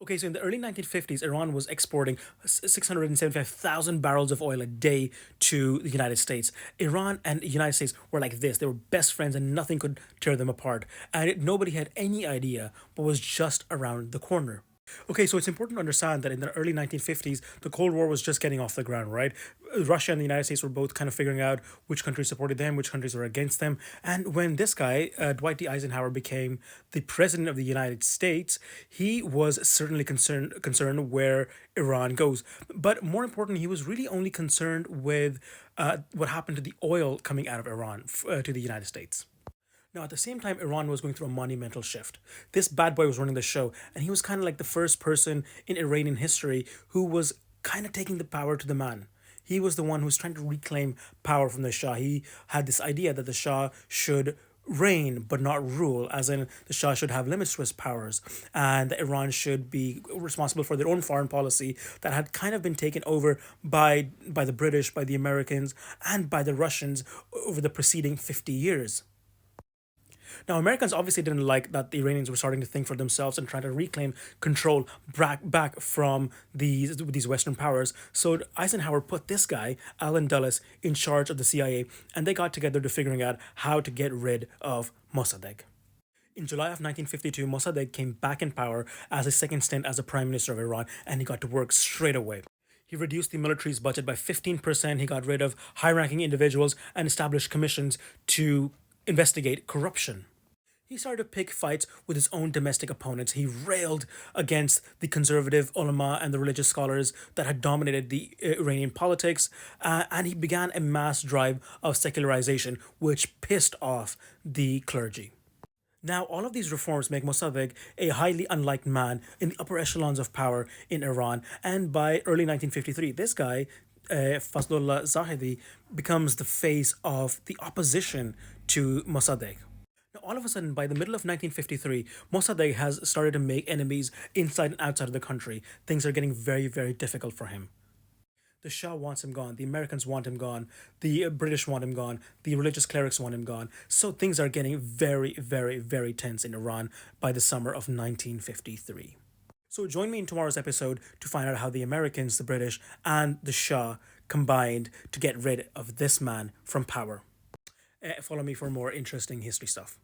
Okay, so in the early 1950s, Iran was exporting 675,000 barrels of oil a day to the United States. Iran and the United States were like this. They were best friends and nothing could tear them apart. Nobody had any idea what was just around the corner. Okay, so it's important to understand that in the early 1950s, the Cold War was just getting off the ground, right? Russia and the United States were both kind of figuring out which countries supported them, which countries were against them. And when this guy, Dwight D. Eisenhower, became the president of the United States, he was certainly concerned where Iran goes. But more important, he was really only concerned with what happened to the oil coming out of Iran to the United States. Now, at the same time, Iran was going through a monumental shift. This bad boy was running the show, and he was kind of like the first person in Iranian history who was kind of taking the power to the man. He was the one who was trying to reclaim power from the Shah. He had this idea that the Shah should reign but not rule, as in the Shah should have limits to his powers, and that Iran should be responsible for their own foreign policy that had kind of been taken over by the British, by the Americans, and by the Russians over the preceding 50 years. Now, Americans obviously didn't like that the Iranians were starting to think for themselves and trying to reclaim control back from these Western powers. So Eisenhower put this guy, Allen Dulles, in charge of the CIA, and they got together to figuring out how to get rid of Mossadegh. In July of 1952, Mossadegh came back in power as his second stint as a prime minister of Iran, and he got to work straight away. He reduced the military's budget by 15%. He got rid of high ranking individuals and established commissions to investigate corruption. He started to pick fights with his own domestic opponents. He railed against the conservative ulama and the religious scholars that had dominated the Iranian politics, and he began a mass drive of secularization, which pissed off the clergy. Now, all of these reforms make Mossadegh a highly unliked man in the upper echelons of power in Iran, and by early 1953, this guy, Fazlullah Zahedi, becomes the face of the opposition to Mossadegh. Now, all of a sudden, by the middle of 1953, Mossadegh has started to make enemies inside and outside of the country. Things are getting very, very difficult for him. The Shah wants him gone. The Americans want him gone. The British want him gone. The religious clerics want him gone. So things are getting very, very, very tense in Iran by the summer of 1953. So join me in tomorrow's episode to find out how the Americans, the British, and the Shah combined to get rid of this man from power. Follow me for more interesting history stuff.